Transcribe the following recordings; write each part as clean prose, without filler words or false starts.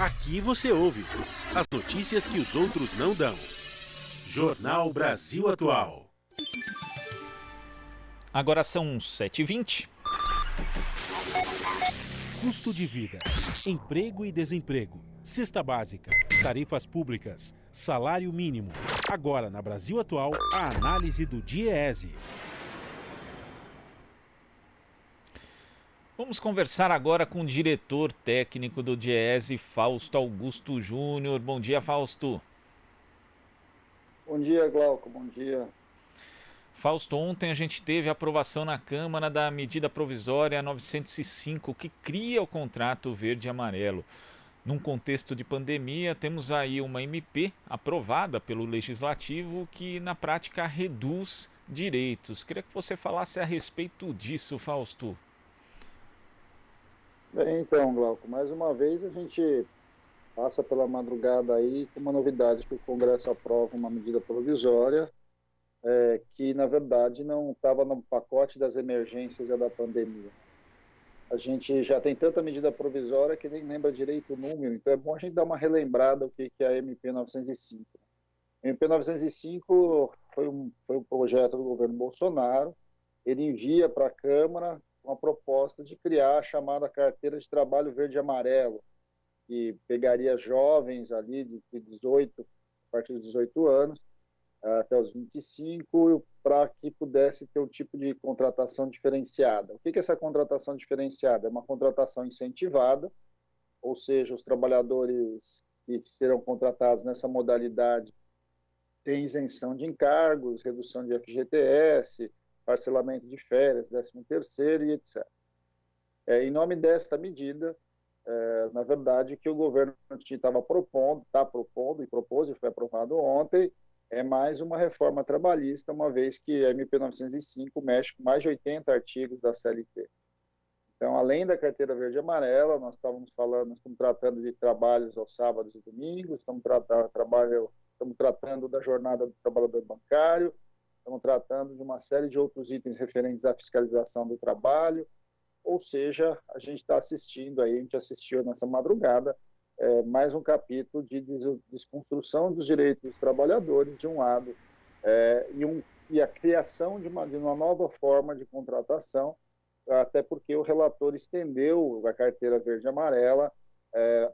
Aqui você ouve as notícias que os outros não dão. Jornal Brasil Atual. Agora são 7h20. Custo de vida, emprego e desemprego, cesta básica, tarifas públicas, salário mínimo. Agora, na Brasil Atual, a análise do DIEESE. Vamos conversar agora com o diretor técnico do DIEESE, Fausto Augusto Júnior. Bom dia, Fausto. Bom dia, Glauco. Bom dia. Fausto, ontem a gente teve a aprovação na Câmara da medida provisória 905, que cria o contrato verde e amarelo. Num contexto de pandemia, temos aí uma MP aprovada pelo Legislativo que, na prática, reduz direitos. Queria que você falasse a respeito disso, Fausto. Bem, então, Glauco, mais uma vez a gente passa pela madrugada aí com uma novidade que o Congresso aprova uma medida provisória que, na verdade, não estava no pacote das emergências da pandemia. A gente já tem tanta medida provisória que nem lembra direito o número, então é bom a gente dar uma relembrada o que é a MP 905. A MP 905 foi um projeto do governo Bolsonaro, ele envia para a Câmara uma proposta de criar a chamada Carteira de Trabalho Verde e Amarelo, que pegaria jovens ali de 18, a partir dos 18 anos, até os 25, para que pudesse ter um tipo de contratação diferenciada. O que é essa contratação diferenciada? É uma contratação incentivada, ou seja, os trabalhadores que serão contratados nessa modalidade têm isenção de encargos, redução de FGTS, parcelamento de férias, 13º e etc. Em nome desta medida, na verdade, o que o governo estava propondo, está propondo e propôs, e foi aprovado ontem, é mais uma reforma trabalhista, uma vez que a MP 905 mexe com mais de 80 artigos da CLT. Então, além da carteira verde e amarela, nós estamos tratando de trabalhos aos sábados e domingos, estamos tratando da jornada do trabalhador bancário, estamos tratando de uma série de outros itens referentes à fiscalização do trabalho, ou seja, a gente está assistindo aí, a gente assistiu nessa madrugada, mais um capítulo de desconstrução dos direitos dos trabalhadores, de um lado, e a criação de uma nova forma de contratação, até porque o relator estendeu a carteira verde e amarela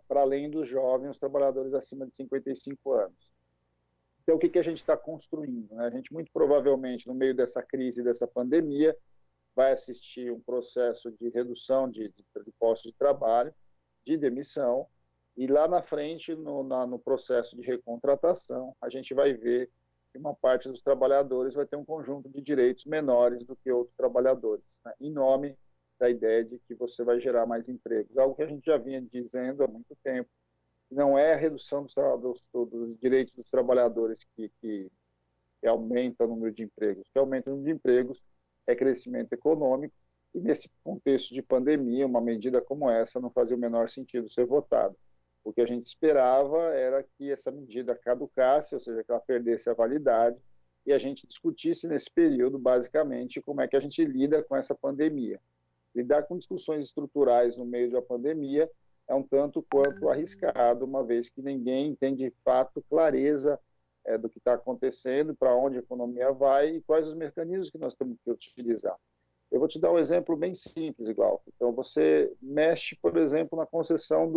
para além dos jovens, os trabalhadores acima de 55 anos. Então, o que a gente está construindo? Né? A gente, muito provavelmente, no meio dessa crise, dessa pandemia, vai assistir um processo de redução de postos de trabalho, de demissão, e lá na frente, no processo de recontratação, a gente vai ver que uma parte dos trabalhadores vai ter um conjunto de direitos menores do que outros trabalhadores, né? Em nome da ideia de que você vai gerar mais empregos. Algo que a gente já vinha dizendo há muito tempo. Não é a redução dos direitos dos trabalhadores que aumenta o número de empregos. O que aumenta o número de empregos é crescimento econômico, e nesse contexto de pandemia, uma medida como essa não fazia o menor sentido ser votada. O que a gente esperava era que essa medida caducasse, ou seja, que ela perdesse a validade, e a gente discutisse nesse período, basicamente, como é que a gente lida com essa pandemia. Lidar com discussões estruturais no meio de uma pandemia é um tanto quanto arriscado, uma vez que ninguém tem, de fato, clareza do que está acontecendo, para onde a economia vai e quais os mecanismos que nós temos que utilizar. Eu vou te dar um exemplo bem simples, Glauco. Então, você mexe, por exemplo, na concessão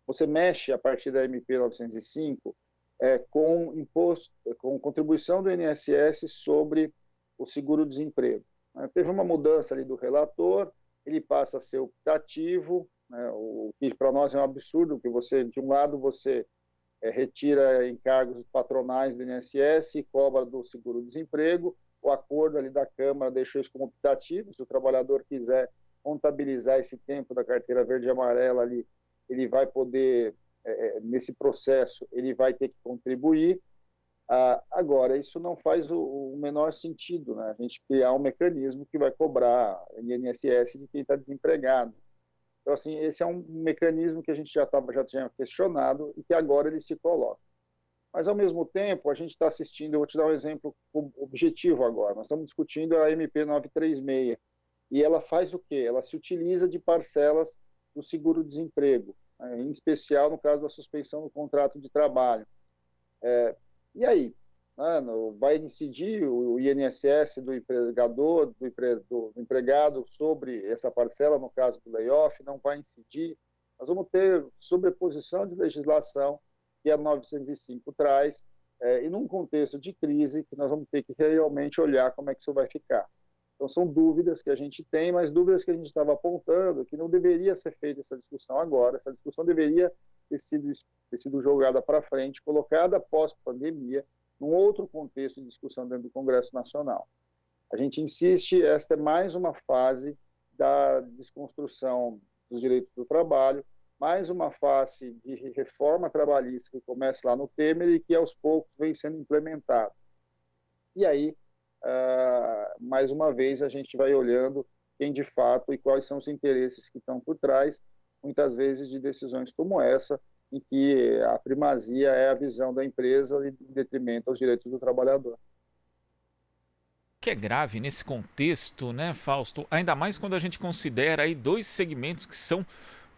Você mexe, a partir da MP 905, com imposto, com contribuição do INSS sobre o seguro-desemprego. Teve uma mudança ali do relator, ele passa a ser optativo, né, o que para nós é um absurdo, porque de um lado, você retira encargos patronais do INSS e cobra do seguro-desemprego. O acordo ali da Câmara deixou isso como optativo. Se o trabalhador quiser contabilizar esse tempo da carteira verde e amarela ali, ele vai poder, nesse processo, ele vai ter que contribuir. Agora, isso não faz o menor sentido, né? A gente criar um mecanismo que vai cobrar INSS de quem está desempregado. Então, assim, esse é um mecanismo que a gente já tinha questionado e que agora ele se coloca. Mas, ao mesmo tempo, a gente está assistindo, eu vou te dar um exemplo objetivo agora, nós estamos discutindo a MP 936, e ela faz o quê? Ela se utiliza de parcelas do seguro-desemprego. né, em especial no caso da suspensão do contrato de trabalho. E aí? Né, vai incidir o INSS do empregador, do empregado sobre essa parcela, no caso do layoff? Não vai incidir? Nós vamos ter sobreposição de legislação que a 905 traz, e num contexto de crise que nós vamos ter que realmente olhar como é que isso vai ficar. Então, são dúvidas que a gente tem, mas dúvidas que a gente estava apontando, que não deveria ser feita essa discussão agora, essa discussão deveria ter sido jogada para frente, colocada pós-pandemia, num outro contexto de discussão dentro do Congresso Nacional. A gente insiste, esta é mais uma fase da desconstrução dos direitos do trabalho, mais uma fase de reforma trabalhista que começa lá no Temer e que aos poucos vem sendo implementada. E aí, mais uma vez, a gente vai olhando quem de fato e quais são os interesses que estão por trás, muitas vezes de decisões como essa, em que a primazia é a visão da empresa em detrimento aos direitos do trabalhador. Que é grave nesse contexto, né, Fausto? Ainda mais quando a gente considera aí dois segmentos que são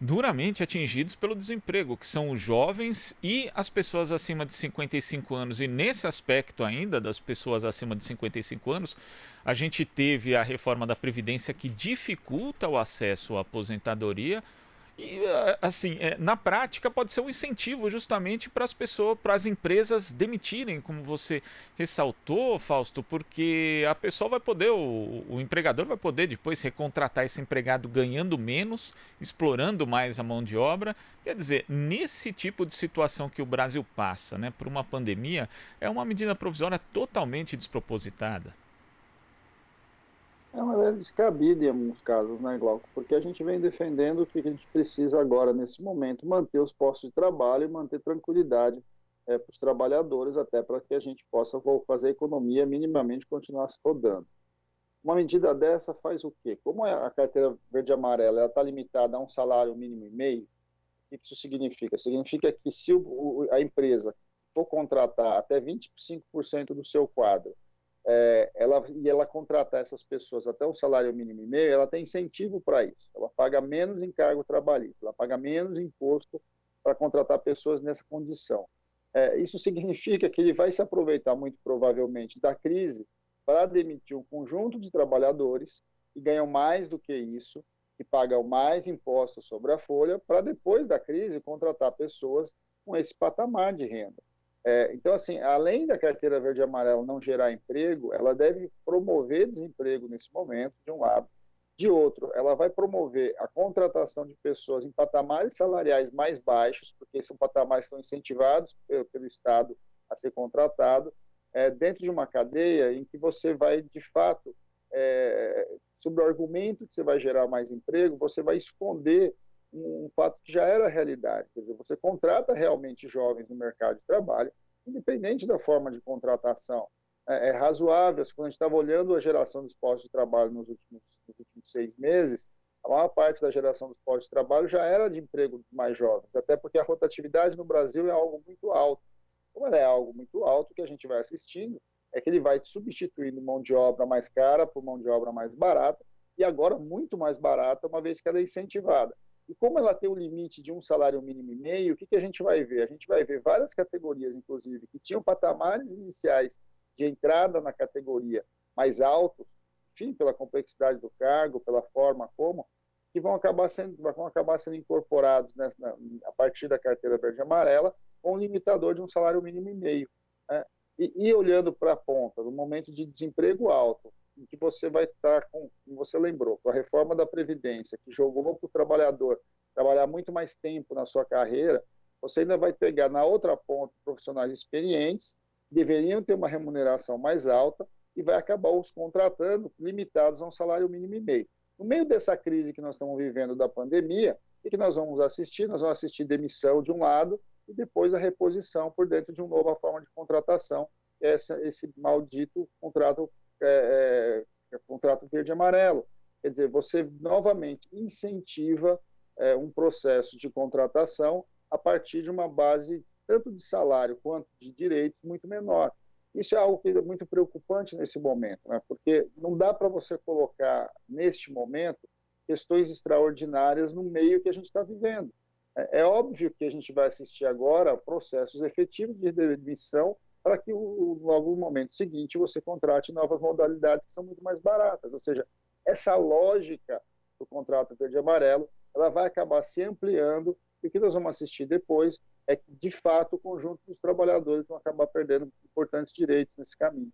duramente atingidos pelo desemprego, que são os jovens e as pessoas acima de 55 anos. E nesse aspecto ainda das pessoas acima de 55 anos, a gente teve a reforma da Previdência que dificulta o acesso à aposentadoria. E, assim, na prática pode ser um incentivo justamente para as pessoas, para as empresas demitirem, como você ressaltou, Fausto, porque a pessoa vai poder, o empregador vai poder depois recontratar esse empregado ganhando menos, explorando mais a mão de obra. Quer dizer, nesse tipo de situação que o Brasil passa, né, por uma pandemia, é uma medida provisória totalmente despropositada. É uma descabida em alguns casos, né, Glauco? Porque a gente vem defendendo que a gente precisa agora, nesse momento, manter os postos de trabalho e manter tranquilidade para os trabalhadores, até para que a gente possa fazer a economia minimamente continuar se rodando. Uma medida dessa faz o quê? Como a carteira verde e amarela está limitada a um salário mínimo e meio, o que isso significa? Significa que se a empresa for contratar até 25% do seu quadro, ela contratar essas pessoas até um salário mínimo e meio, ela tem incentivo para isso. Ela paga menos encargo trabalhista, ela paga menos imposto para contratar pessoas nessa condição. Isso significa que ele vai se aproveitar, muito provavelmente, da crise para demitir um conjunto de trabalhadores que ganham mais do que isso, que pagam mais impostos sobre a folha, para depois da crise contratar pessoas com esse patamar de renda. Então, assim, além da carteira verde e amarela não gerar emprego, ela deve promover desemprego nesse momento, de um lado. De outro, ela vai promover a contratação de pessoas em patamares salariais mais baixos, porque são patamares que estão incentivados pelo Estado a ser contratado, dentro de uma cadeia em que você vai, de fato, sob o argumento que você vai gerar mais emprego, você vai esconder um fato que já era realidade. Quer dizer, você contrata realmente jovens no mercado de trabalho, independente da forma de contratação. É razoável, quando a gente estava olhando a geração dos postos de trabalho nos últimos 6 meses, a maior parte da geração dos postos de trabalho já era de emprego mais jovens, até porque a rotatividade no Brasil é algo muito alto. Como ela é algo muito alto, o que a gente vai assistindo é que ele vai substituindo mão de obra mais cara por mão de obra mais barata, e agora muito mais barata, uma vez que ela é incentivada. E como ela tem um limite de um salário mínimo e meio, o que a gente vai ver? A gente vai ver várias categorias, inclusive, que tinham patamares iniciais de entrada na categoria mais altos, enfim, pela complexidade do cargo, pela forma como, que vão acabar sendo incorporados a partir da carteira verde e amarela, com um limitador de um salário mínimo e meio. Né? E olhando para a ponta, no momento de desemprego alto, em que você vai estar como você lembrou, com a reforma da Previdência, que jogou para o trabalhador trabalhar muito mais tempo na sua carreira, você ainda vai pegar na outra ponta profissionais experientes, que deveriam ter uma remuneração mais alta, e vai acabar os contratando limitados a um salário mínimo e meio. No meio dessa crise que nós estamos vivendo da pandemia, o que nós vamos assistir? Nós vamos assistir demissão de um lado e depois a reposição por dentro de uma nova forma de contratação, esse maldito contrato contrato verde e amarelo. Quer dizer, você novamente incentiva um processo de contratação a partir de uma base tanto de salário quanto de direitos muito menor. Isso é algo que é muito preocupante nesse momento, né? Porque não dá para você colocar, neste momento, questões extraordinárias no meio que a gente está vivendo. É óbvio que a gente vai assistir agora processos efetivos de demissão para que logo no momento seguinte você contrate novas modalidades que são muito mais baratas. Ou seja, essa lógica do contrato verde e amarelo, ela vai acabar se ampliando e o que nós vamos assistir depois é que, de fato, o conjunto dos trabalhadores vão acabar perdendo importantes direitos nesse caminho.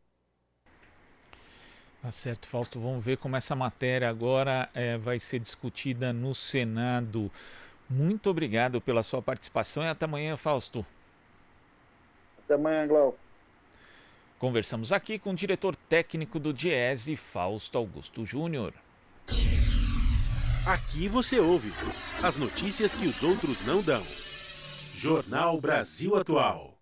Tá certo, Fausto. Vamos ver como essa matéria agora vai ser discutida no Senado. Muito obrigado pela sua participação e até amanhã, Fausto. Até amanhã, Glauco. Conversamos aqui com o diretor técnico do Diese, Fausto Augusto Júnior. Aqui você ouve as notícias que os outros não dão. Jornal Brasil Atual.